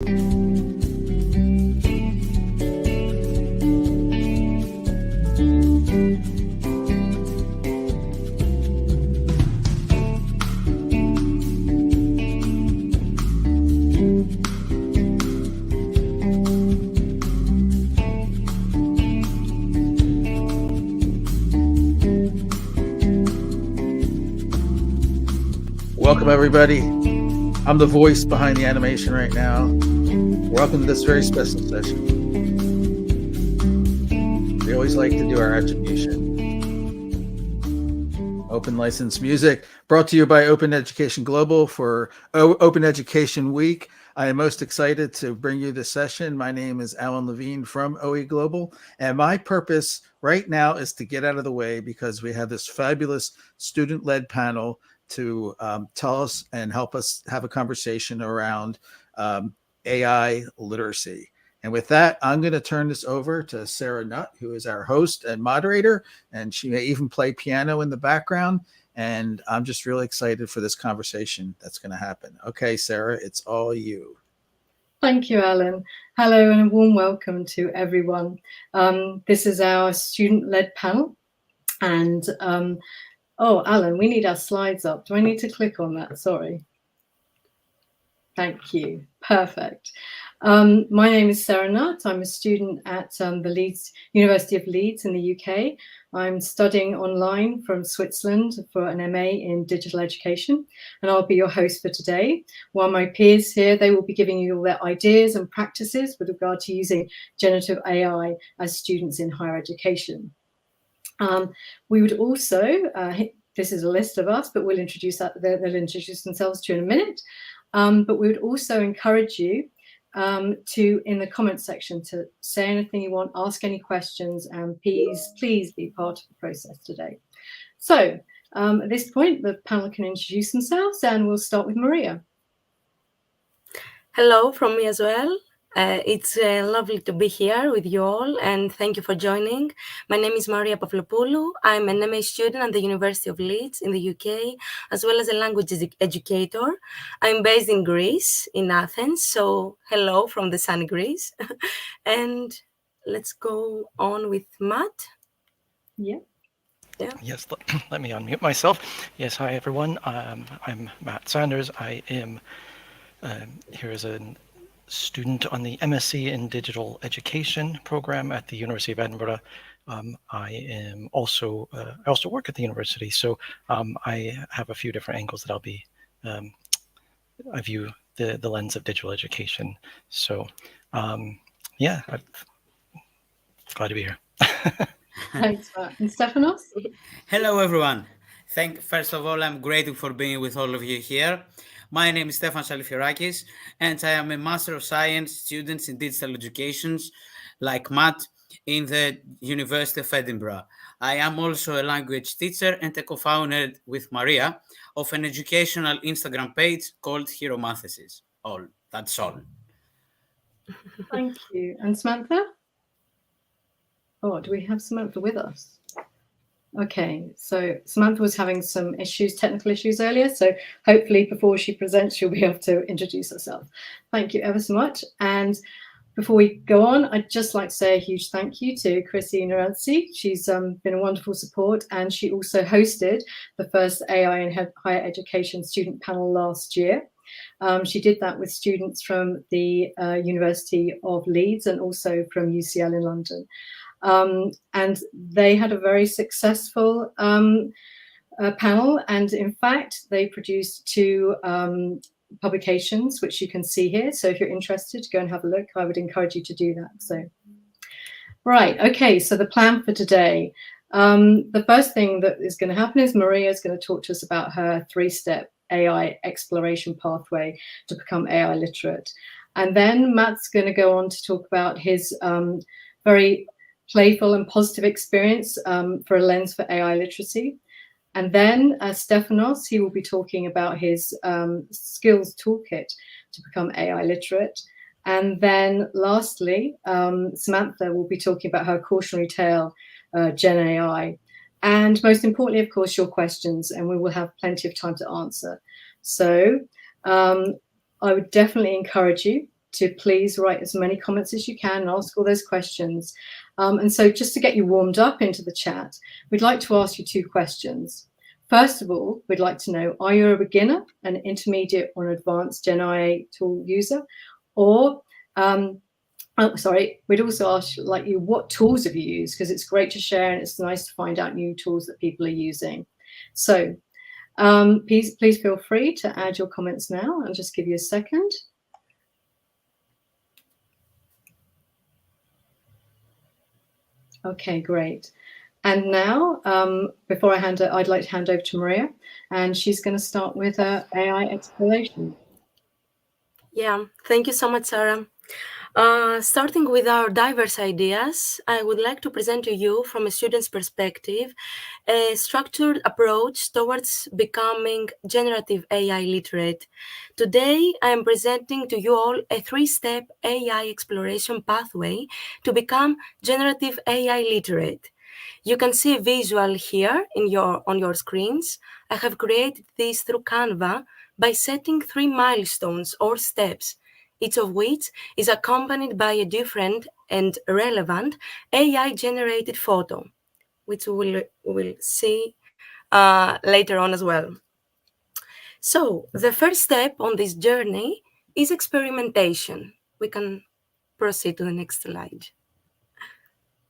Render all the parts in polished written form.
Welcome, everybody. I'm the voice behind the animation right now. Welcome to this very special session. We always like to do our attribution. Open license music brought to you by Open Education Global for Open Education Week. I am most excited to bring you this session. My name is Alan Levine from OE Global, and my purpose right now is to get out of the way because we have this fabulous student-led panel to tell us and help us have a conversation around AI literacy. And with that, I'm going to turn this over to Sarah Nutt, who is our host and moderator, and she may even play piano in the background. And I'm just really excited for this conversation that's going to happen. Okay, Sarah, it's all you. Thank you, Alan. Hello and a warm welcome to everyone. This is our student-led panel. And oh, Alan, we need our slides up. Do I need to click on that? Sorry. Thank you. Perfect. My name is Sarah Nutt. I'm a student at the University of Leeds in the UK. I'm studying online from Switzerland for an MA in digital education, and I'll be your host for today. While my peers here, they will be giving you all their ideas and practices with regard to using generative AI as students in higher education. We would also, this is a list of us, but we'll introduce that, they'll introduce themselves to you in a minute. But we would also encourage you to, in the comments section, to say anything you want, ask any questions, and please be part of the process today. So at this point, the panel can introduce themselves, and we'll start with Maria. Hello from me as well. It's lovely to be here with you all, and thank you for joining. My name is Maria Pavlopoulou. I'm an MA student at the University of Leeds in the UK, as well as a language educator. I'm based in Greece, in Athens, so hello from the sunny Greece. And let's go on with Matt. Yeah. Yes, let me unmute myself. Yes, hi everyone. I'm Matt Sanders. I am here as a student on the MSc in Digital Education program at the University of Edinburgh. I also work at the university, so I have a few different angles that I'll be. I view the lens of digital education. So, yeah, I'm glad to be here. Thanks, Matt. And Stefanos? Hello, everyone. First of all, I'm grateful for being with all of you here. My name is Stefanos Alifirakis, and I am a Master of Science student in Digital Education, like Matt, in the University of Edinburgh. I am also a language teacher and a co-founder with Maria of an educational Instagram page called Hero Mathesis. That's all. Thank you. And Samantha? Oh, do we have Samantha with us? Okay, so Samantha was having some technical issues earlier, so hopefully before she presents, she'll be able to introduce herself. Thank you ever so much. And before we go on, I'd just like to say a huge thank you to Chrissy Naranzi. She's been a wonderful support, and she also hosted the first AI in higher education student panel last year. She did that with students from the University of Leeds and also from UCL in London. And they had a very successful panel, and in fact they produced 2 publications, which you can see here. So if you're interested to go and have a look, I would encourage you to do that. So right, okay, so the plan for today. The first thing that is going to happen is Maria is going to talk to us about her 3-step AI exploration pathway to become AI literate. And then Matt's going to go on to talk about his very playful and positive experience for a lens for AI literacy. And then Stefanos, he will be talking about his skills toolkit to become AI literate. And then lastly, Samantha will be talking about her cautionary tale, GenAI. And most importantly, of course, your questions, and we will have plenty of time to answer. So I would definitely encourage you to please write as many comments as you can and ask all those questions. And so just to get you warmed up into the chat, we'd like to ask you 2 questions. First of all, we'd like to know, are you a beginner, an intermediate or an advanced GenAI tool user? Or, we'd also ask like you, what tools have you used? Because it's great to share and it's nice to find out new tools that people are using. So please feel free to add your comments now. I'll just give you a second. Okay, great. And now, before I'd like to hand over to Maria, and she's going to start with AI exploration. Yeah, thank you so much, Sarah. Starting with our diverse ideas, I would like to present to you from a student's perspective a structured approach towards becoming generative AI literate. Today, I am presenting to you all a 3-step AI exploration pathway to become generative AI literate. You can see a visual here on your screens. I have created this through Canva by setting 3 milestones or steps, each of which is accompanied by a different and relevant AI-generated photo, which we will see later on as well. So the first step on this journey is experimentation. We can proceed to the next slide.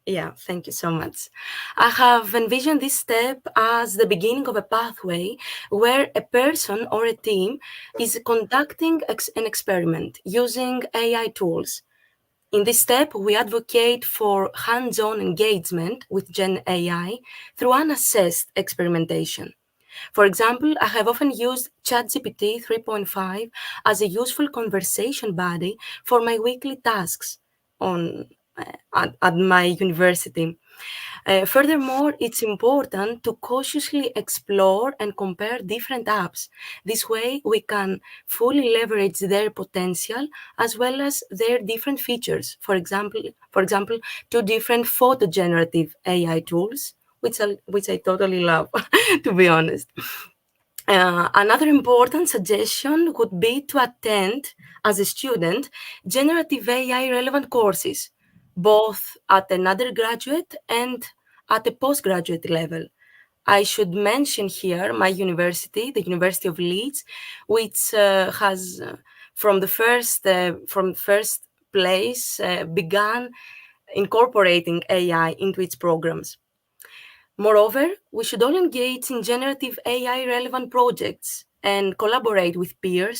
Yeah, thank you so much. I have envisioned this step as the beginning of a pathway where a person or a team is conducting an experiment using AI tools. In this step, we advocate for hands-on engagement with GenAI through unassessed experimentation. For example, I have often used ChatGPT 3.5 as a useful conversation buddy for my weekly tasks at my university. Furthermore, it's important to cautiously explore and compare different apps. This way, we can fully leverage their potential as well as their different features. For example, 2 different photo generative AI tools, which I totally love, to be honest. Another important suggestion would be to attend, as a student, generative AI relevant courses, both at an undergraduate and at a postgraduate level. I should mention here my university, the University of Leeds, which has, from first place, began incorporating AI into its programs. Moreover, we should all engage in generative AI relevant projects and collaborate with peer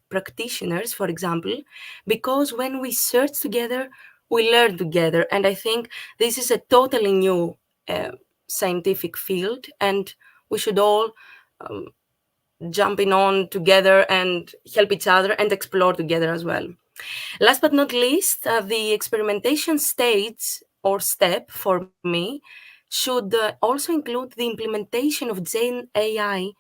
practitioners, for example, because when we search together, we learn together. And I think this is a totally new scientific field, and we should all jump in on together and help each other and explore together as well. Last but not least, the experimentation stage or step for me should also include the implementation of GenAI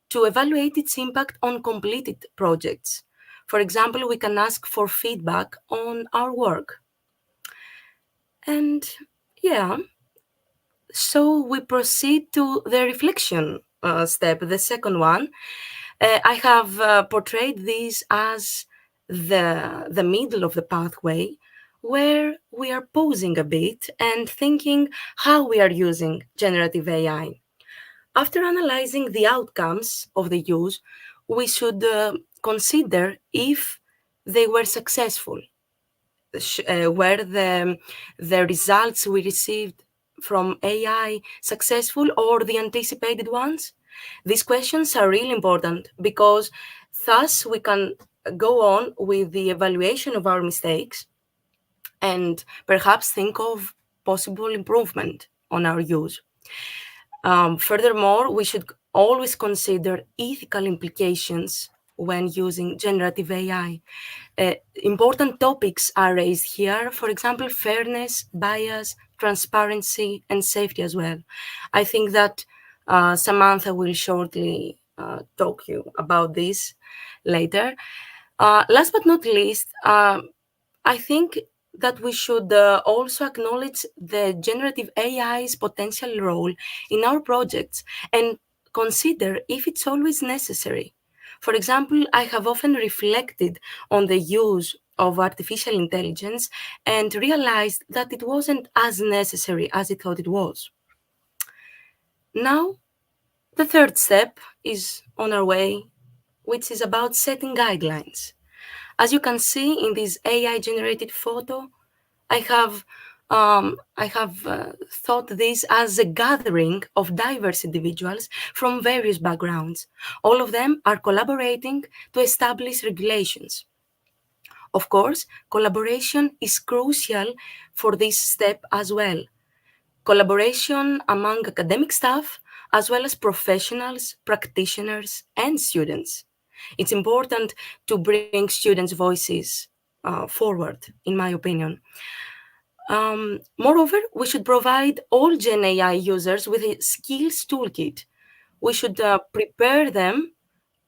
to evaluate its impact on completed projects. For example, we can ask for feedback on our work. And yeah, so we proceed to the reflection step, the second one. I have portrayed this as the middle of the pathway, where we are pausing a bit and thinking how we are using generative AI. After analyzing the outcomes of the use, we should consider if they were successful. Were the results we received from AI successful or the anticipated ones? These questions are really important because thus we can go on with the evaluation of our mistakes and perhaps think of possible improvement on our use. Furthermore, we should always consider ethical implications when using generative AI. Important topics are raised here, for example, fairness, bias, transparency, and safety as well. I think that Samantha will shortly talk you about this later. Last but not least, I think that we should also acknowledge the generative AI's potential role in our projects and consider if it's always necessary. For example, I have often reflected on the use of artificial intelligence and realized that it wasn't as necessary as I thought it was. Now, the third step is on our way, which is about setting guidelines. As you can see in this AI-generated photo, I have thought this as a gathering of diverse individuals from various backgrounds. All of them are collaborating to establish regulations. Of course, collaboration is crucial for this step as well. Collaboration among academic staff, as well as professionals, practitioners, and students. It's important to bring students' voices forward, in my opinion. Moreover, we should provide all GenAI users with a skills toolkit. We should prepare them.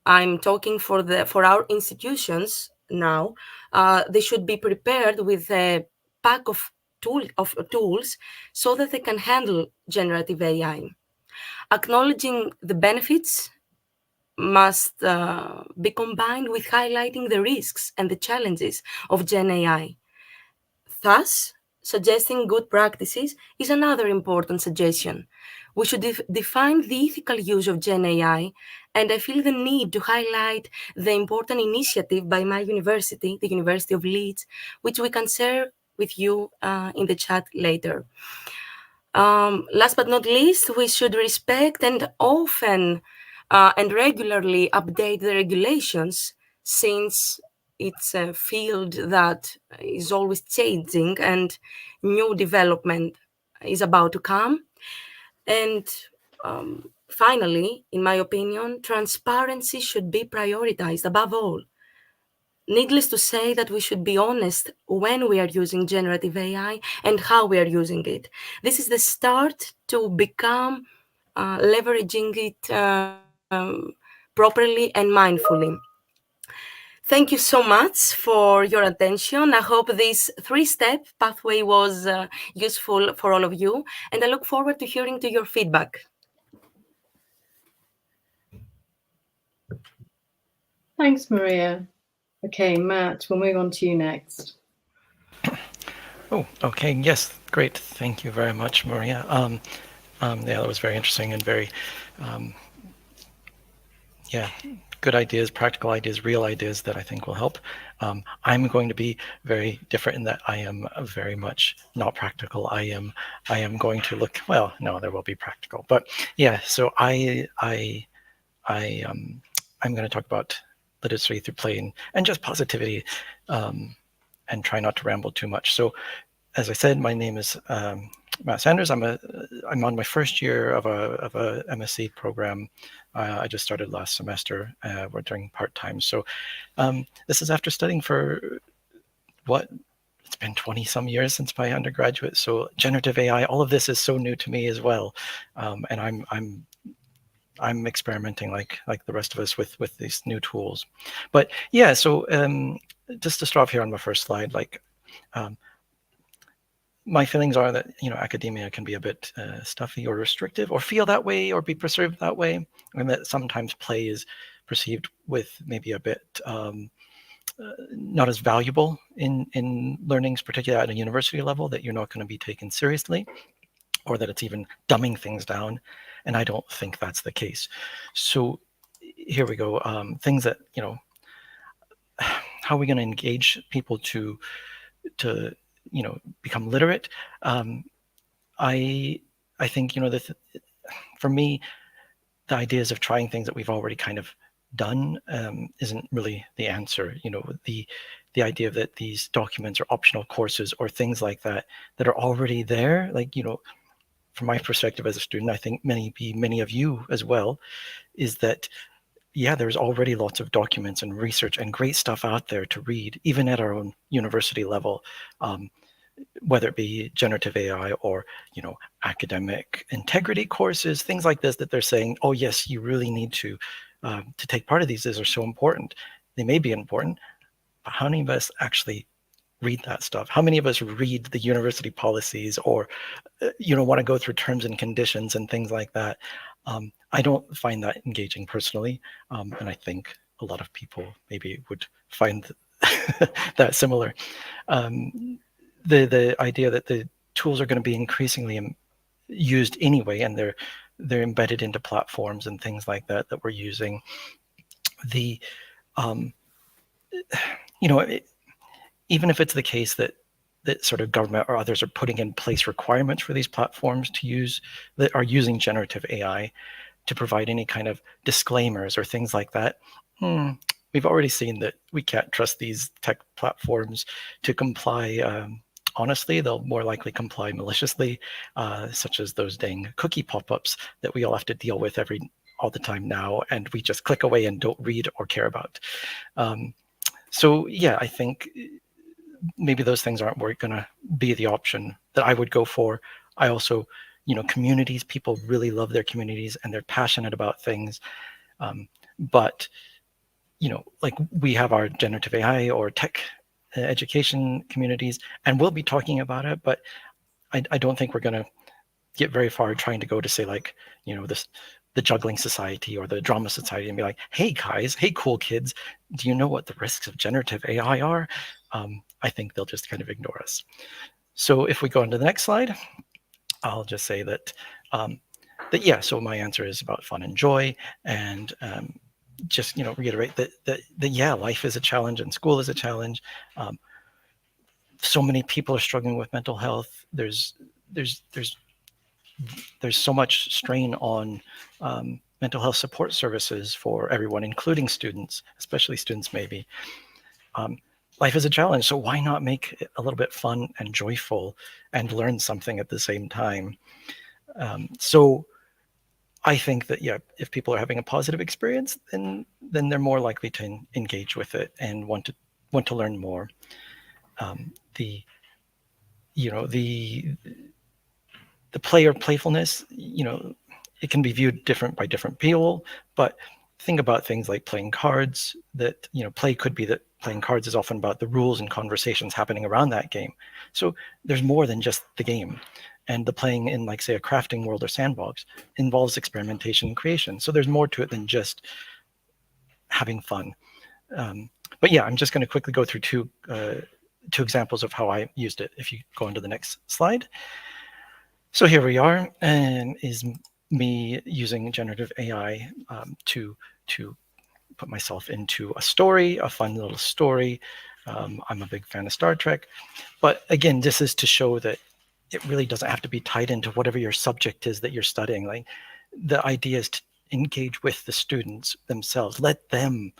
I'm talking for our institutions now. They should be prepared with a pack of tools so that they can handle generative AI. Acknowledging the benefits must be combined with highlighting the risks and the challenges of GenAI. Thus, suggesting good practices is another important suggestion. We should define the ethical use of GenAI, and I feel the need to highlight the important initiative by my university, the University of Leeds, which we can share with you in the chat later. Last but not least, we should respect and often and regularly update the regulations, since it's a field that is always changing and new development is about to come. And finally, in my opinion, transparency should be prioritized above all. Needless to say that we should be honest when we are using generative AI and how we are using it. This is the start to become leveraging it properly and mindfully. Thank you so much for your attention. I hope this three-step pathway was useful for all of you, and I look forward to hearing to your feedback. Thanks, Maria. Okay, Matt, we'll move on to you next. Oh, okay. Yes, great. Thank you very much, Maria. Yeah, that was very interesting and very, yeah, good ideas, practical ideas, real ideas that I think will help. I'm going to be very different in that I am very much not practical. I am going to look, well, no, there will be practical, but yeah. So I'm going to talk about literacy through play and just positivity, and try not to ramble too much. So, as I said, my name is Matt Sanders. I'm on my first year of a MSc program. I just started last semester. We're doing part-time. So this is after studying for it's been 20 some years since my undergraduate. So generative AI, all of this is so new to me as well. And I'm experimenting like the rest of us with these new tools. But yeah, so just to start off here on my first slide, like my feelings are that, academia can be a bit stuffy or restrictive, or feel that way, or be perceived that way, and that sometimes play is perceived with maybe a bit not as valuable in learnings, particularly at a university level, that you're not going to be taken seriously, or that it's even dumbing things down. And I don't think that's the case. So here we go. Things that, how are we going to engage people to become literate? I think, for me, the ideas of trying things that we've already kind of done isn't really the answer. The idea that these documents are optional courses or things like that are already there, like, from my perspective as a student, I think many of you as well, is that, yeah, there's already lots of documents and research and great stuff out there to read, even at our own university level, whether it be generative AI or, academic integrity courses, things like this, that they're saying, oh yes, you really need to take part of these. These are so important. They may be important, but how many of us actually read that stuff? How many of us read the university policies, or want to go through terms and conditions and things like that? I don't find that engaging personally, and I think a lot of people maybe would find that similar. The idea that the tools are going to be increasingly used anyway, and they're embedded into platforms and things like that we're using. The even if it's the case that sort of government or others are putting in place requirements for these platforms to use, that are using generative AI to provide any kind of disclaimers or things like that, we've already seen that we can't trust these tech platforms to comply. Honestly, they'll more likely comply maliciously, such as those dang cookie pop-ups that we all have to deal with all the time now, and we just click away and don't read or care about. So yeah, I think maybe those things aren't going to be the option that I would go for. I also, communities, people really love their communities and they're passionate about things. But, like we have our generative AI or tech education communities, and we'll be talking about it, but I don't think we're going to get very far trying to go to say like, the juggling society or the drama society and be like, hey guys, hey cool kids, do you know what the risks of generative AI are? I think they'll just kind of ignore us. So if we go on to the next slide, I'll just say that, so my answer is about fun and joy, and just, reiterate that yeah, life is a challenge and school is a challenge. So many people are struggling with mental health. There's so much strain on mental health support services for everyone, including students, especially students maybe. Life is a challenge, so why not make it a little bit fun and joyful and learn something at the same time? So I think that, yeah, if people are having a positive experience, then they're more likely to engage with it and want to learn more. The play or playfulness, it can be viewed different by different people, but think about things like playing cards, that, play could be that playing cards is often about the rules and conversations happening around that game. So there's more than just the game. And the playing in, like, say, a crafting world or sandbox involves experimentation and creation. So there's more to it than just having fun. But yeah, I'm just going to quickly go through two examples of how I used it. If you go on to the next slide. So here we are, and is me using generative AI to put myself into a story, a fun little story. I'm a big fan of Star Trek, but again, this is to show that it really doesn't have to be tied into whatever your subject is that you're studying. Like, the idea is to engage with the students themselves, let them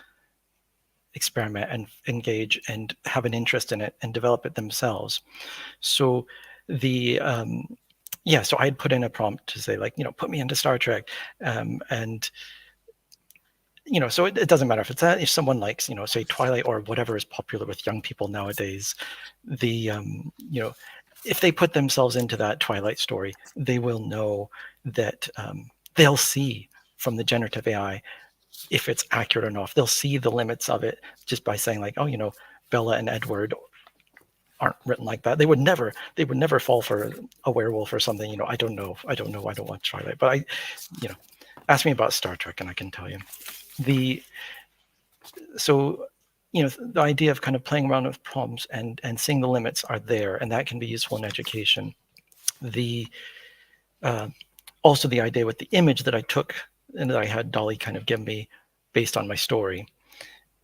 experiment and engage and have an interest in it and develop it themselves. So so I'd put in a prompt to say, like, put me into Star Trek, and so it doesn't matter if it's that. If someone likes, say Twilight or whatever is popular with young people nowadays, if they put themselves into that Twilight story, they will know that they'll see from the generative AI if it's accurate or not. They'll see the limits of it just by saying, like, oh, Bella and Edward aren't written like that. They would never fall for a werewolf or something. I don't know. I don't watch Twilight, but ask me about Star Trek and I can tell you. The idea of kind of playing around with prompts and seeing the limits are there, and that can be useful in education. Also the idea with the image that I took and that I had Dolly kind of give me based on my story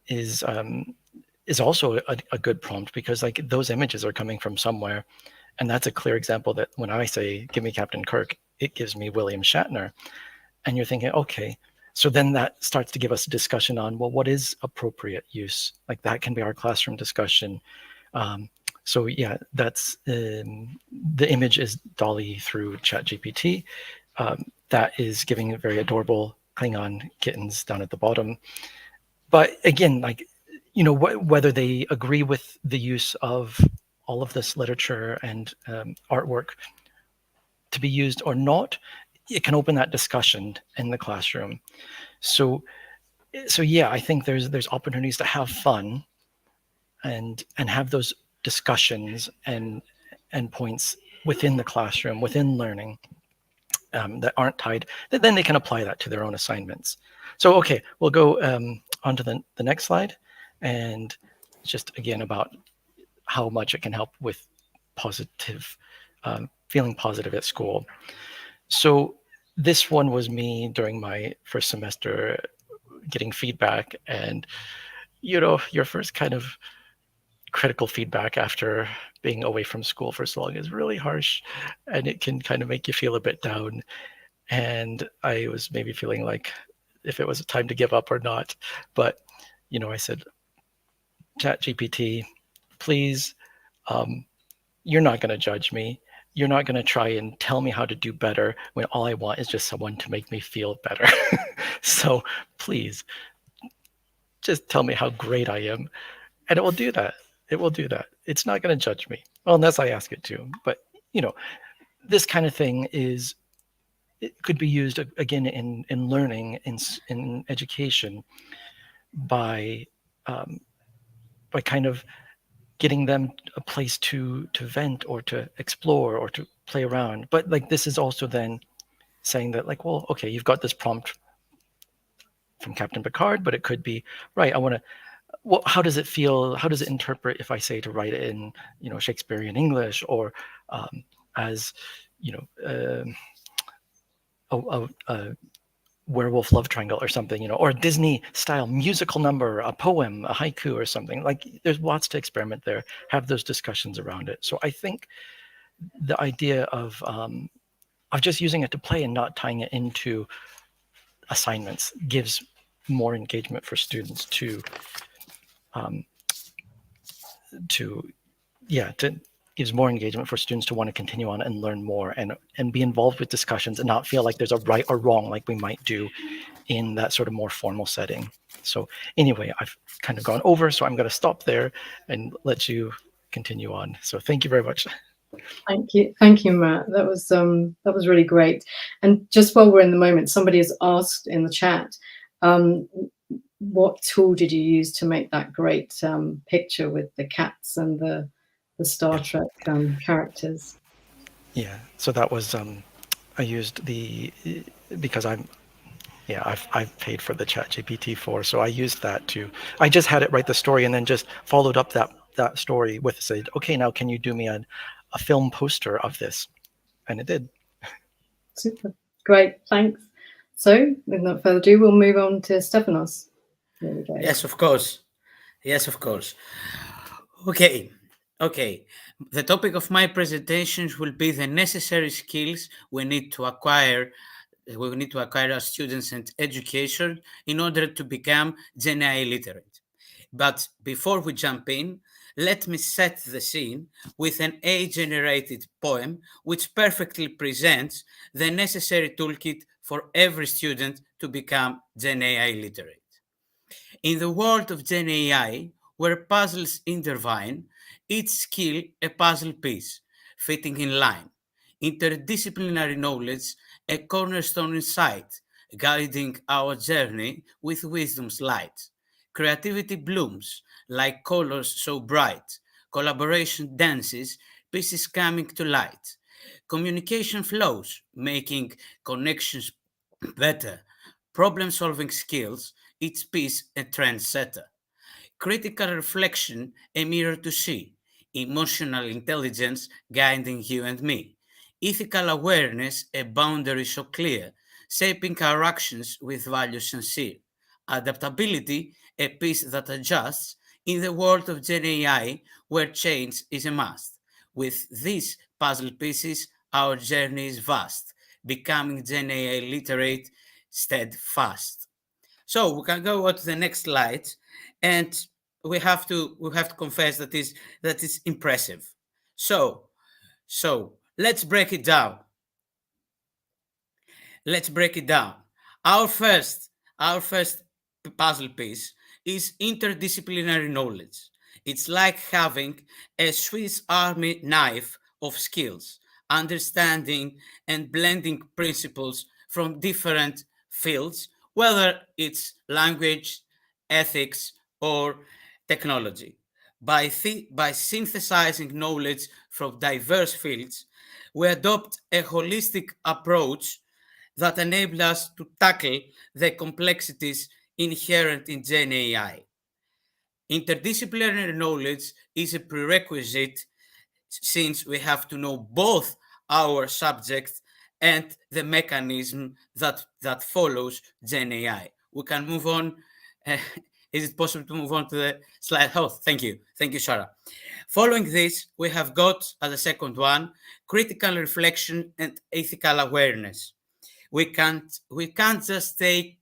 is also a good prompt, because, like, those images are coming from somewhere, and that's a clear example that when I say give me Captain Kirk, it gives me William Shatner, and you're thinking, okay, so then that starts to give us a discussion on, well, what is appropriate use? Like, that can be our classroom discussion. So yeah, that's the image is Dolly through ChatGPT. That is giving very adorable Klingon kittens down at the bottom. But again, like, whether they agree with the use of all of this literature and artwork to be used or not, it can open that discussion in the classroom. So yeah, I think there's opportunities to have fun and have those discussions and points within the classroom, within learning, that aren't tied, that then they can apply that to their own assignments. So okay, we'll go on to the next slide. And just again about how much it can help with positive, feeling positive at school. So this one was me during my first semester getting feedback, and your first kind of critical feedback after being away from school for so long is really harsh, and it can kind of make you feel a bit down. And I was maybe feeling like if it was a time to give up or not. But I said, ChatGPT, please, you're not going to judge me. You're not going to try and tell me how to do better when all I want is just someone to make me feel better. So please, just tell me how great I am, and it will do that. It will do that. It's not going to judge me. Well, unless I ask it to. But, this kind of thing it could be used again in learning, in education, by kind of getting them a place to vent or to explore or to play around. But like this is also then saying that like, well, okay, you've got this prompt from Captain Picard, but it could be, right, I want to, well, how does it feel? How does it interpret if I say to write it in, Shakespearean English, or as, a werewolf love triangle or something, or a Disney style musical number, a poem, a haiku or something. Like there's lots to experiment there, have those discussions around it. So I think the idea of just using it to play and not tying it into assignments gives more engagement for students to gives more engagement for students to want to continue on and learn more and be involved with discussions and not feel like there's a right or wrong like we might do in that sort of more formal setting. So anyway, I've kind of gone over, so I'm going to stop there and let you continue on. So thank you very much. Thank you, Matt. That was really great. And just while we're in the moment, somebody has asked in the chat, what tool did you use to make that great picture with the cats and the Star Trek characters? Yeah, so that was I used because I've paid for the ChatGPT 4, so I used that I just had it write the story and then just followed up that story with said, okay, now can you do me a film poster of this? And it did. Super, great, thanks. So without further ado, we'll move on to Stefanos. There we go. Yes, of course. Okay. The topic of my presentations will be the necessary skills we need to acquire as students and education in order to become GenAI literate. But before we jump in, let me set the scene with an AI-generated poem which perfectly presents the necessary toolkit for every student to become GenAI literate. In the world of GenAI, where puzzles intertwine, each skill a puzzle piece, fitting in line. Interdisciplinary knowledge, a cornerstone insight, guiding our journey with wisdom's light. Creativity blooms like colors so bright. Collaboration dances, pieces coming to light. Communication flows, making connections better. Problem-solving skills, each piece a trendsetter. Critical reflection, a mirror to see. Emotional intelligence guiding you and me. Ethical awareness, a boundary so clear, shaping our actions with values sincere. Adaptability, a piece that adjusts in the world of GenAI where change is a must. With these puzzle pieces, our journey is vast, becoming GenAI literate, steadfast. So we can go on to the next slide, and we have to confess that is impressive. So let's break it down. Our first puzzle piece is interdisciplinary knowledge. It's like having a Swiss Army knife of skills, understanding and blending principles from different fields, whether it's language, ethics, or technology. By synthesizing knowledge from diverse fields, we adopt a holistic approach that enables us to tackle the complexities inherent in GenAI. Interdisciplinary knowledge is a prerequisite since we have to know both our subject and the mechanism that follows GenAI. We can move on. Is it possible to move on to the slide? Oh, thank you. Thank you, Sarah. Following this, we have got as a second one, critical reflection and ethical awareness. We can't just take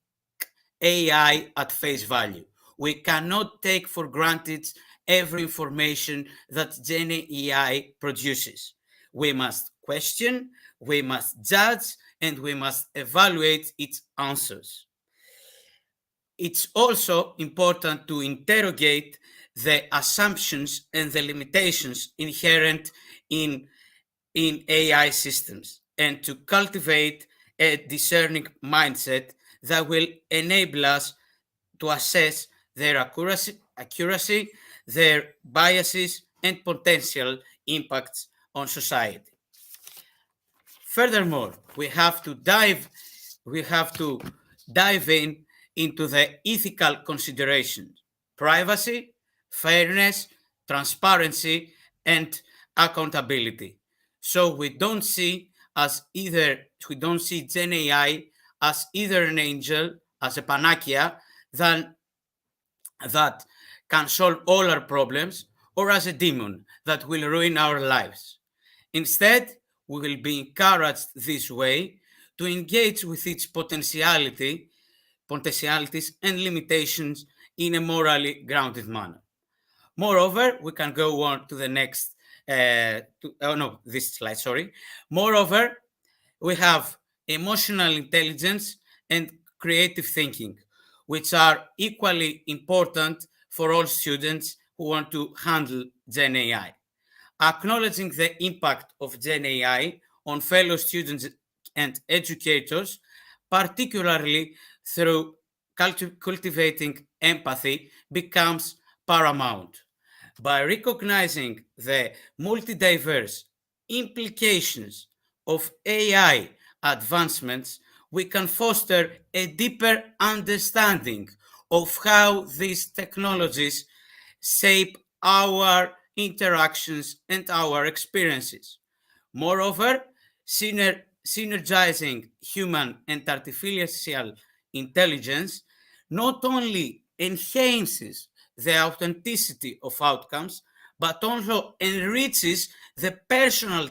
AI at face value. We cannot take for granted every information that GenAI produces. We must question, we must judge, and we must evaluate its answers. It's also important to interrogate the assumptions and the limitations inherent in AI systems and to cultivate a discerning mindset that will enable us to assess their accuracy, their biases, and potential impacts on society. Furthermore, we have to dive in into the ethical considerations: privacy, fairness, transparency, and accountability. So we don't see GenAI as either an angel, as a panacea that can solve all our problems, or as a demon that will ruin our lives. Instead, we will be encouraged this way to engage with its potentialities and limitations in a morally grounded manner. Moreover, we can go on to the next, this slide, sorry. Moreover, we have emotional intelligence and creative thinking, which are equally important for all students who want to handle GenAI. Acknowledging the impact of GenAI on fellow students and educators, particularly through cultivating empathy, becomes paramount. By recognizing the multi-diverse implications of AI advancements, we can foster a deeper understanding of how these technologies shape our interactions and our experiences. Moreover, synergizing human and artificial intelligence not only enhances the authenticity of outcomes, but also enriches the personal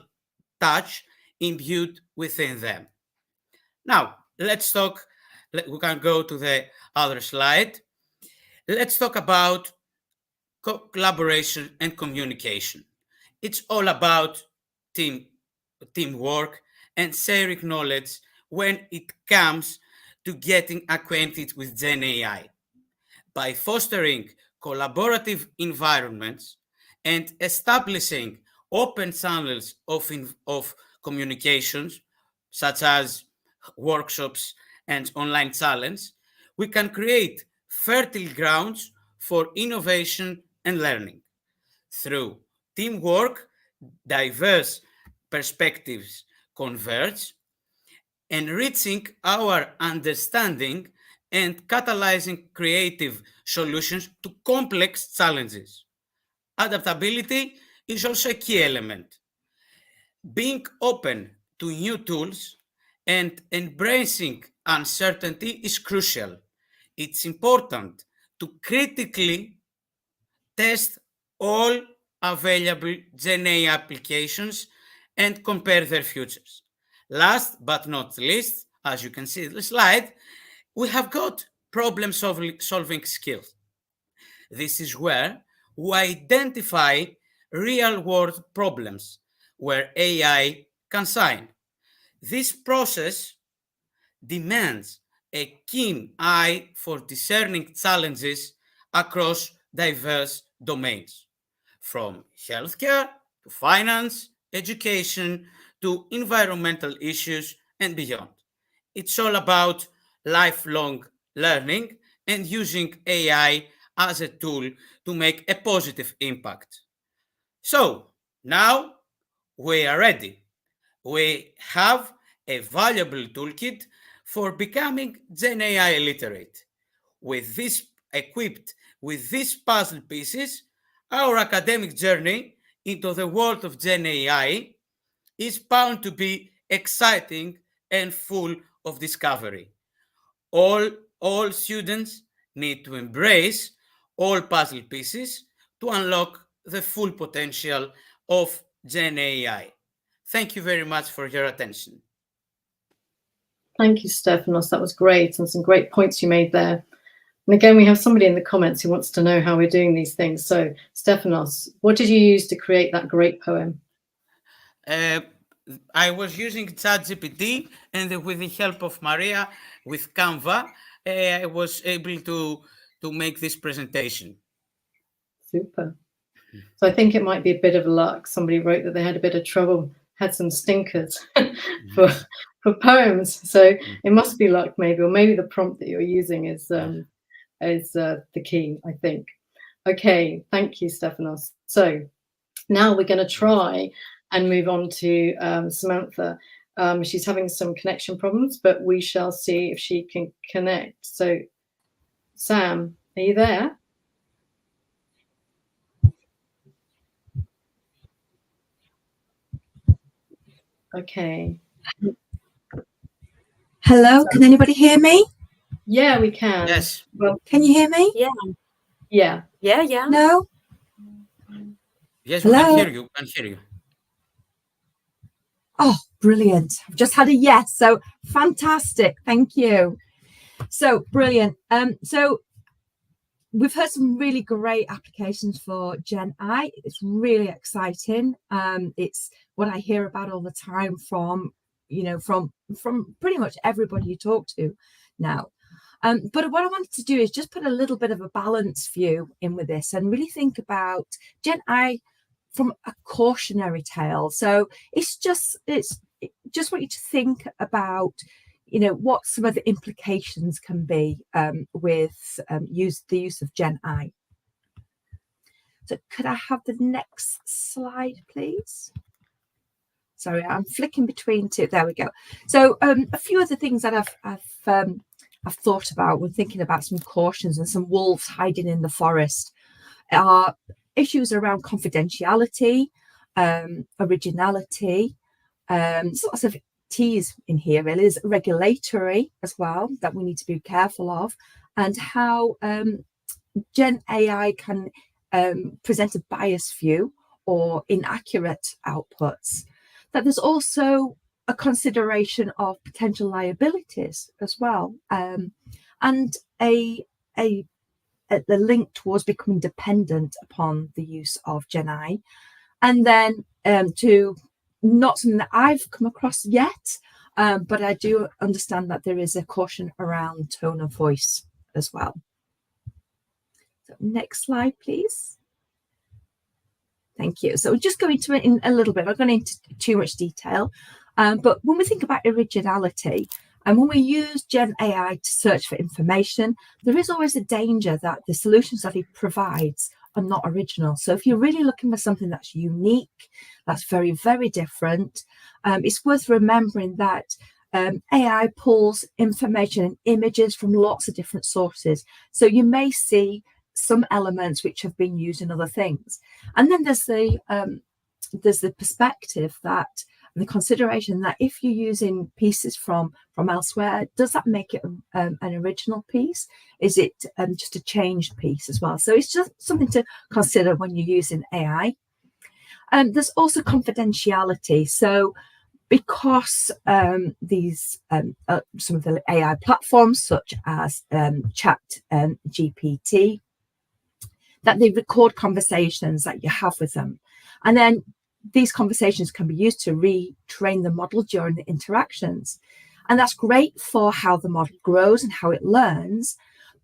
touch imbued within them. Now, let's talk, we can go to the other slide. Let's talk about collaboration and communication. It's all about teamwork and sharing knowledge when it comes to getting acquainted with GenAI. By fostering collaborative environments and establishing open channels of communications, such as workshops and online challenges, we can create fertile grounds for innovation and learning. Through teamwork, diverse perspectives converge, enriching our understanding and catalyzing creative solutions to complex challenges. Adaptability is also a key element. Being open to new tools and embracing uncertainty is crucial. It's important to critically test all available GenAI applications and compare their futures. Last but not least, as you can see in the slide, we have got problem solving skills. This is where we identify real-world problems where AI can shine. This process demands a keen eye for discerning challenges across diverse domains, from healthcare to finance, education to environmental issues and beyond. It's all about lifelong learning and using AI as a tool to make a positive impact. So now we are ready. We have a valuable toolkit for becoming GenAI literate. equipped with these puzzle pieces, our academic journey into the world of GenAI is bound to be exciting and full of discovery. All students need to embrace all puzzle pieces to unlock the full potential of GenAI. Thank you very much for your attention. Thank you, Stefanos. That was great, and some great points you made there. And again, we have somebody in the comments who wants to know how we're doing these things. So, Stefanos, what did you use to create that great poem? I was using ChatGPT, and with the help of Maria with Canva, I was able to make this presentation. Super. So I think it might be a bit of luck. Somebody wrote that they had a bit of trouble, had some stinkers for poems. So it must be luck, maybe, or maybe the prompt that you're using is the key, I think. Okay, thank you, Stefanos. So now we're going to try and move on to Samantha. She's having some connection problems, but we shall see if she can connect. So, Sam, are you there? Okay. Hello, can anybody hear me? Yeah, we can. Yes. Well, Can you hear me? yeah. No? Yes, we Hello? can hear you. Oh, brilliant. I've just had a yes. So fantastic. Thank you. So brilliant. So we've heard some really great applications for GenAI. It's really exciting. It's what I hear about all the time from pretty much everybody you talk to now. But what I wanted to do is just put a little bit of a balanced view in with this and really think about GenAI from a cautionary tale. So it's just want you to think about, what some of the implications can be with the use of GenAI. So could I have the next slide, please? Sorry, I'm flicking between two. There we go. So a few other things that I've thought about when thinking about some cautions and some wolves hiding in the forest are issues around confidentiality, originality, lots of T's in here really. Is regulatory as well that we need to be careful of, and how GenAI can present a biased view or inaccurate outputs. That there's also a consideration of potential liabilities as well, and a link towards becoming dependent upon the use of GenAI, and then to not something that I've come across yet, but I do understand that there is a caution around tone of voice as well. So next slide, please. Thank you. So we're just going into it in a little bit. I'm not going into too much detail, but when we think about originality, and when we use GenAI to search for information, there is always a danger that the solutions that it provides are not original. So if you're really looking for something that's unique, that's very, very different, it's worth remembering that AI pulls information and images from lots of different sources. So you may see some elements which have been used in other things. And then there's the perspective that, and the consideration that if you're using pieces from elsewhere, does that make it an original piece? Is it just a changed piece as well? So it's just something to consider when you're using AI. There's also confidentiality. So because these some of the AI platforms such as GPT, that they record conversations that you have with them, and then these conversations can be used to retrain the model during the interactions. And that's great for how the model grows and how it learns.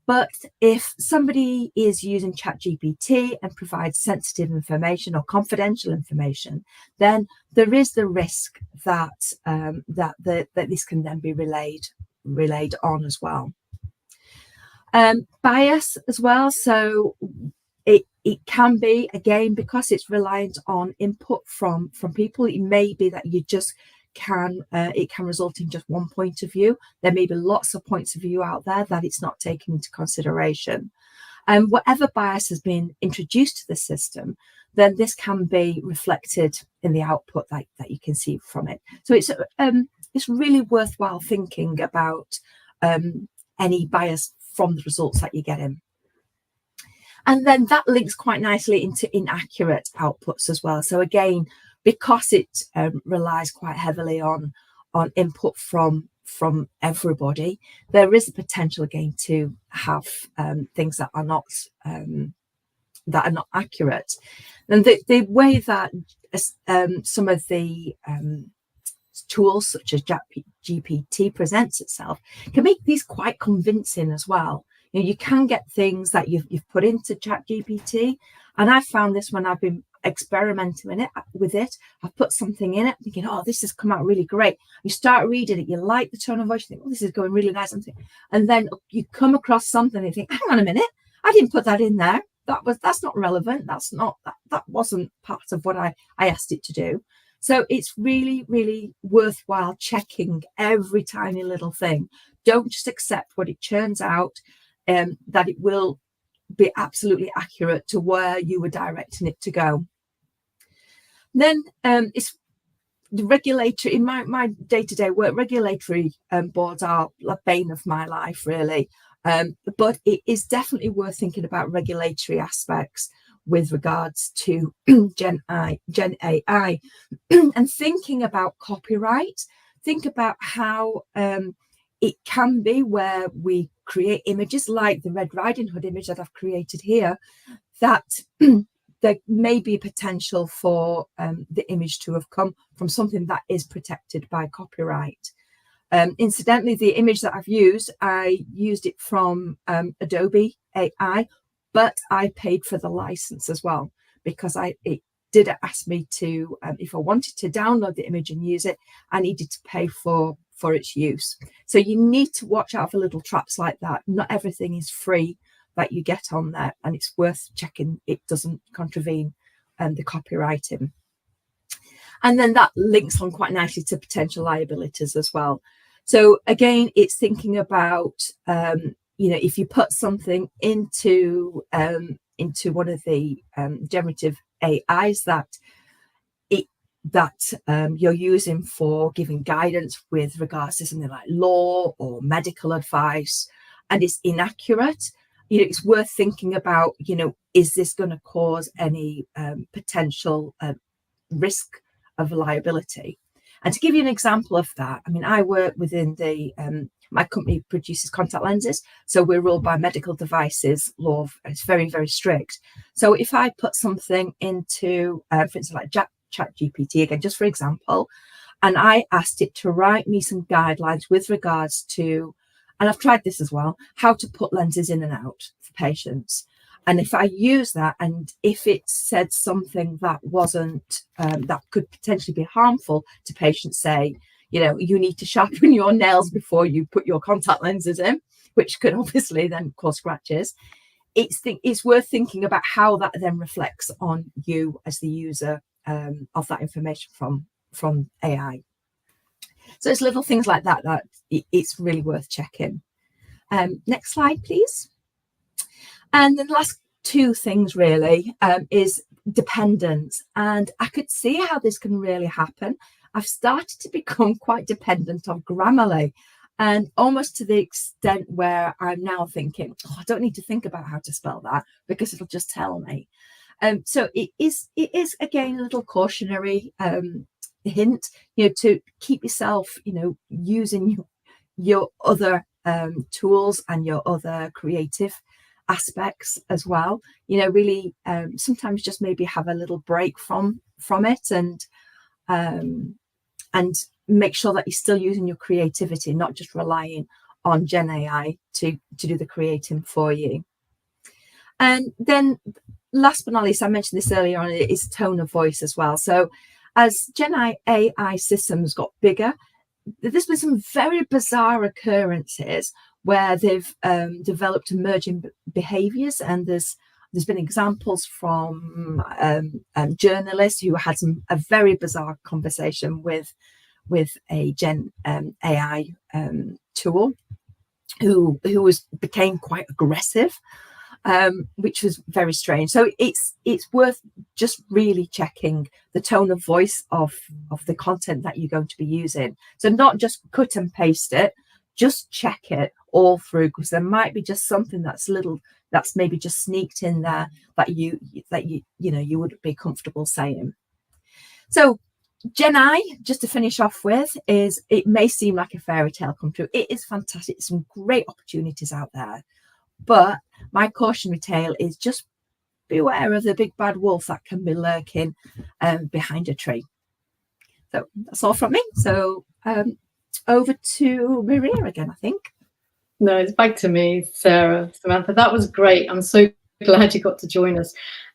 But if somebody is using ChatGPT and provides sensitive information or confidential information, then there is the risk that that this can then be relayed on as well. Bias as well. So it can be, again, because it's reliant on input from people. It may be that you're just can result in just one point of view. There may be lots of points of view out there that it's not taken into consideration. And whatever bias has been introduced to the system, then this can be reflected in the output that you can see from it. So it's really worthwhile thinking about any bias from the results that you're getting. And then that links quite nicely into inaccurate outputs as well. So again, because it relies quite heavily on input from everybody, there is a potential again to have things that are not accurate. And the way that some of the tools such as GPT presents itself can make these quite convincing as well. You know, you can get things that you've put into ChatGPT, and I've found this when I've been experimenting with it. I've put something in it thinking, oh, this has come out really great. You start reading it, you like the tone of voice, you think, oh, this is going really nice, and then you come across something and you think, hang on a minute, I didn't put that in there. That's not relevant. That wasn't part of what I asked it to do. So it's really, really worthwhile checking every tiny little thing. Don't just accept what it churns out, that it will be absolutely accurate to where you were directing it to go. Then it's the regulatory, in my day-to-day work, regulatory boards are the bane of my life, really. But it is definitely worth thinking about regulatory aspects with regards to GenAI and thinking about copyright. Think about how it can be where we create images like the Red Riding Hood image that I've created here, that there may be potential for the image to have come from something that is protected by copyright. Incidentally, the image that I used it from Adobe AI, but I paid for the license as well, because it did ask me to, if I wanted to download the image and use it, I needed to pay for its use. So you need to watch out for little traps like that. Not everything is free that you get on there, and it's worth checking it doesn't contravene the copywriting. And then that links on quite nicely to potential liabilities as well. So again, it's thinking about, if you put something into one of the generative AIs that you're using for giving guidance with regards to something like law or medical advice, and it's inaccurate, it's worth thinking about, is this going to cause any potential risk of liability? And to give you an example of that, I mean, I work within my company produces contact lenses, so we're ruled by medical devices law. It's very, very strict. So if I put something into, for instance, like ChatGPT, again, just for example, and I asked it to write me some guidelines with regards to, and I've tried this as well, how to put lenses in and out for patients. And if I use that, and if it said something that wasn't, that could potentially be harmful to patients, say, you need to sharpen your nails before you put your contact lenses in, which could obviously then cause scratches. It's worth thinking about how that then reflects on you as the user of that information from AI. So it's little things like that it's really worth checking. Next slide, please. And then the last two things really is dependence. And I could see how this can really happen. I've started to become quite dependent on Grammarly, and almost to the extent where I'm now thinking, I don't need to think about how to spell that because it'll just tell me. So it is again a little cautionary hint, to keep yourself, using your other tools and your other creative aspects as well. Really sometimes just maybe have a little break from it, and make sure that you're still using your creativity, not just relying on GenAI to do the creating for you. And then last but not least, I mentioned this earlier on, is tone of voice as well. So as GenAI systems got bigger, there's been some very bizarre occurrences where they've developed emerging behaviors, and there's been examples from journalists who had a very bizarre conversation with with a Gen AI tool who became quite aggressive, which was very strange. So it's worth just really checking the tone of voice of the content that you're going to be using. So not just cut and paste it, just check it all through, because there might be just something that's maybe just sneaked in there that you wouldn't be comfortable saying. So GenAI, just to finish off with, it may seem like a fairy tale come true. It is fantastic. Some great opportunities out there. But my cautionary tale is just beware of the big bad wolf that can be lurking behind a tree. So that's all from me. So over to Maria again, I think. No, it's back to me, Sarah, Samantha. That was great. I'm so glad you got to join us.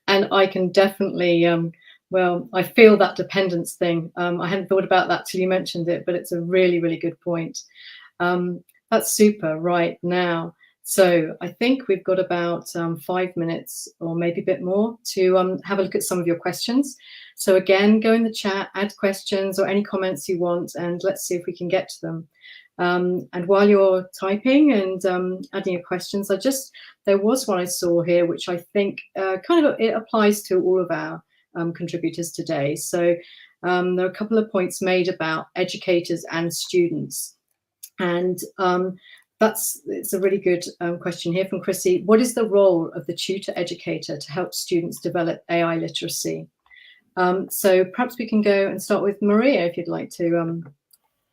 And I can definitely, I feel that dependence thing. I hadn't thought about that till you mentioned it, but it's a really, really good point. That's super right now. So I think we've got about 5 minutes or maybe a bit more to have a look at some of your questions. So again, go in the chat, add questions or any comments you want, and let's see if we can get to them. And while you're typing and adding your questions, there was one I saw here, which I think it applies to all of our contributors today. So there are a couple of points made about educators and students. And it's a really good question here from Chrissy. What is the role of the tutor educator to help students develop AI literacy? So perhaps we can go and start with Maria, if you'd like to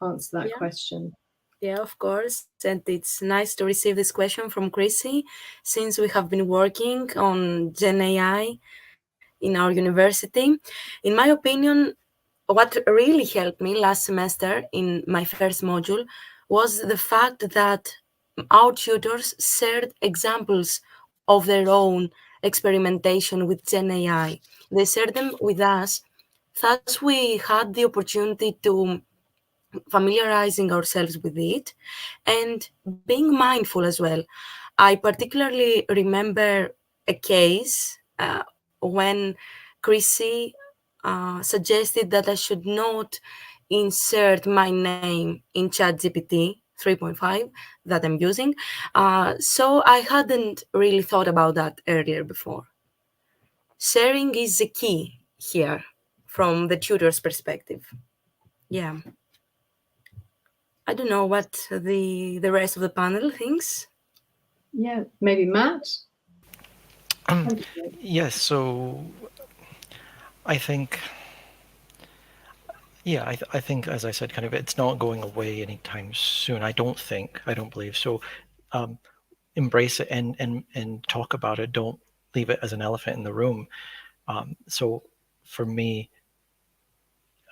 answer that question. Yeah, of course. And it's nice to receive this question from Chrissy, since we have been working on GenAI in our university. In my opinion, what really helped me last semester in my first module was the fact that our tutors shared examples of their own experimentation with GenAI. They shared them with us. Thus, we had the opportunity to familiarizing ourselves with it and being mindful as well. I particularly remember a case when Chrissy suggested that I should not insert my name in ChatGPT 3.5 that I'm using. So I hadn't really thought about that earlier before. Sharing is the key here from the tutor's perspective. Yeah. I don't know what the rest of the panel thinks. Yeah, maybe Matt? Yes, so I think, I think, as I said, it's not going away anytime soon. I don't believe. So embrace it and talk about it. Don't leave it as an elephant in the room. So for me,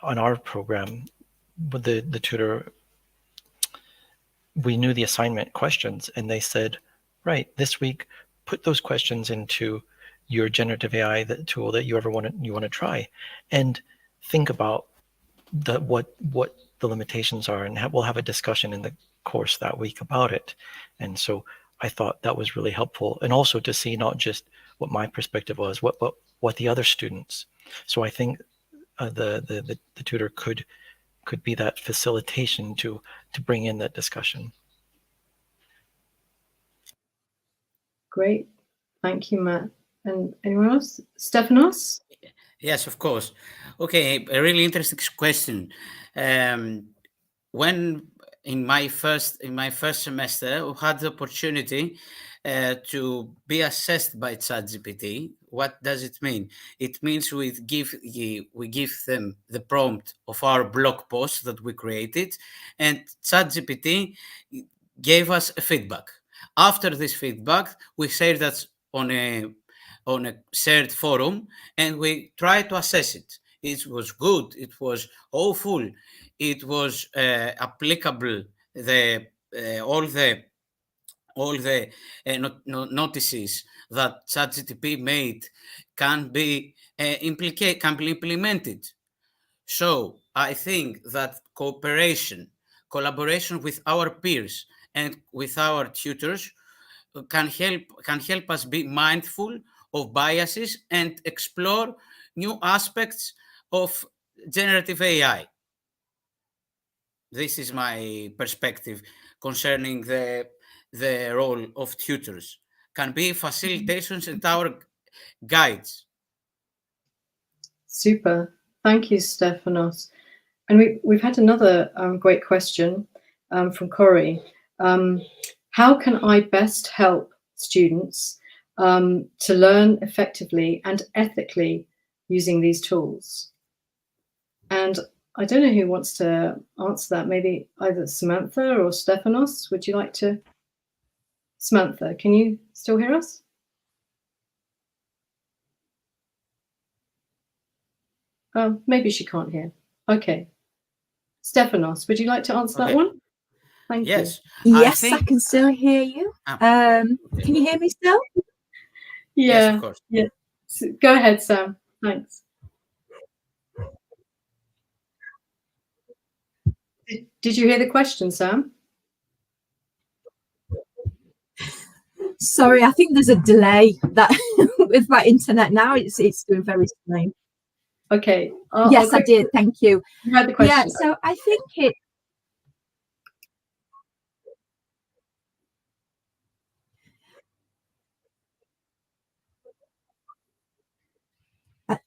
on our program, with the tutor, we knew the assignment questions, and they said, right, this week, put those questions into your generative AI tool that you want to try, and think about what the limitations are, and we'll have a discussion in the course that week about it. And so I thought that was really helpful, and also to see not just what my perspective was, but what the other students. So I think the tutor could be that facilitation to bring in that discussion. Great. Thank you, Matt. And anyone else? Stefanos? Yes, of course. Okay, a really interesting question. When in my first semester, we had the opportunity to be assessed by ChatGPT. What does it mean? It means we give them the prompt of our blog post that we created, and ChatGPT gave us a feedback. After this feedback, we shared that on a shared forum, and we tried to assess it. It was good. It was awful. It was applicable. All the notices that ChatGPT made can be implemented. So I think that collaboration with our peers and with our tutors can help us be mindful of biases and explore new aspects of generative AI. This is my perspective concerning the role of tutors. Can be facilitations and our guides. Super. Thank you, Stephanos. And we've had another great question from Corey. How can I best help students to learn effectively and ethically using these tools? And I don't know who wants to answer that. Maybe either Samantha or Stephanos. Would you like to? Samantha, can you still hear us? Oh, maybe she can't hear. Okay. Stephanos, would you like to answer that one? Thank you. Yes, I can still hear you. Can you hear me still? Yeah. Yes, of course. Yeah. So, go ahead, Sam. Thanks. Did you hear the question, Sam? Sorry, I think there's a delay that with my internet now. It's doing very strange. Okay. Yes, I did. Thank you. You heard the question. Yeah, so I think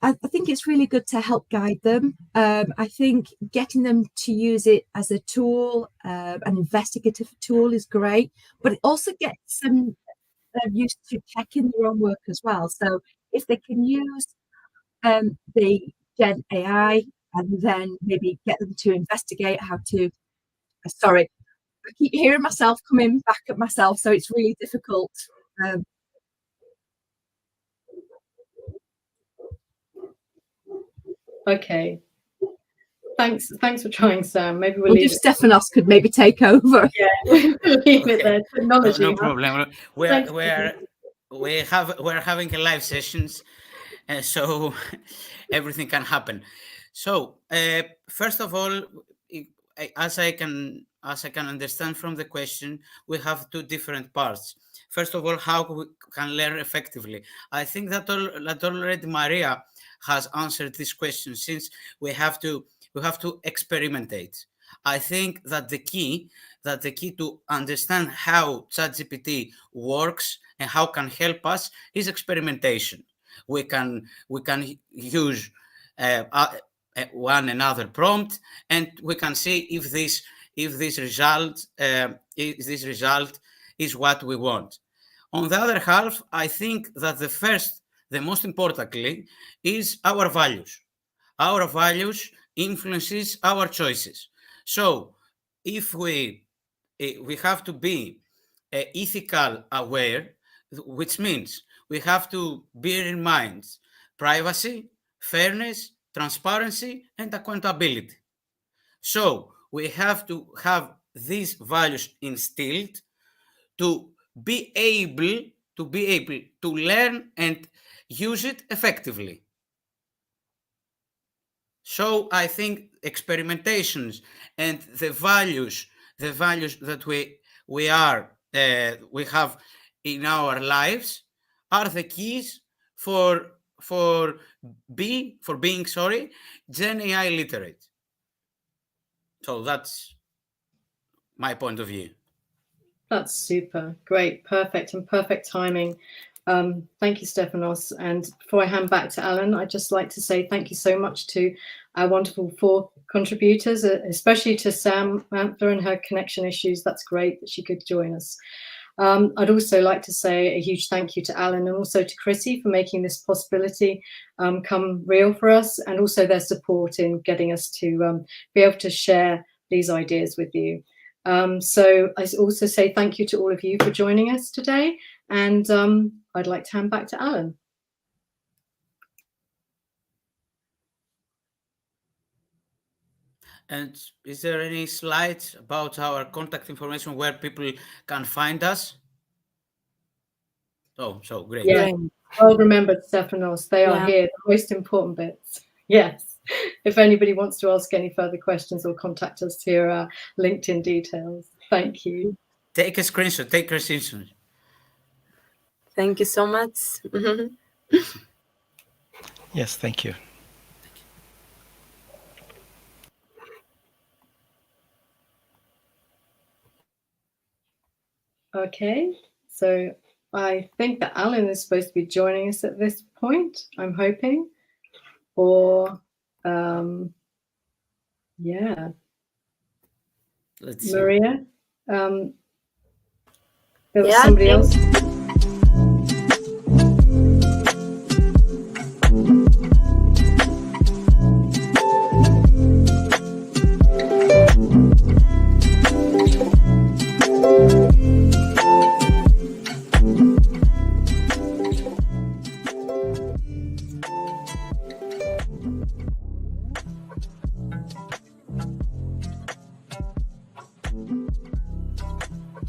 I think it's really good to help guide them. I think getting them to use it as a tool, an investigative tool, is great, but it also gets them used to checking their own work as well. So if they can use the GenAI and then maybe get them to investigate how to. Sorry, I keep hearing myself coming back at myself, so it's really difficult. Okay. Thanks for trying, Sam. Maybe we'll Well, leave if Stephanos could maybe take over. Yeah, we'll leave it there. Technology. No problem. We're having a live sessions, so everything can happen. So first of all, as I can understand from the question, we have two different parts. First of all, how we can learn effectively. I think that already Maria has answered this question, since we have to experimentate. I think that the key to understand how ChatGPT works and how can help us is experimentation. We can use one another prompt, and we can see if this result is what we want. On the other half, I think that the most importantly is our values. Our values influences our choices. So if we have to be ethical aware, which means we have to bear in mind privacy, fairness, transparency, and accountability. So we have to have these values instilled to be able to learn and use it effectively. So I think experimentations and the values that we have in our lives are the keys for being GenAI literate. So that's my point of view. That's super great, perfect, and perfect timing. Thank you, Stephanos. And before I hand back to Alan, I'd just like to say thank you so much to our wonderful 4 contributors, especially to Samantha and her connection issues. That's great that she could join us. I'd also like to say a huge thank you to Alan and also to Chrissy for making this possibility come real for us, and also their support in getting us to be able to share these ideas with you. So I also say thank you to all of you for joining us today, and I'd like to hand back to Alan. And is there any slides about our contact information where people can find us? Oh, so great. Yeah, well remembered, Stephanos. They are here, the most important bits. Yes. If anybody wants to ask any further questions or contact us, here are LinkedIn details. Thank you. Take a screenshot. Thank you so much. Yes, thank you. Okay, so I think that Alan is supposed to be joining us at this point, I'm hoping. Or, yeah. Let's see. Maria, there was Yeah, somebody thank else.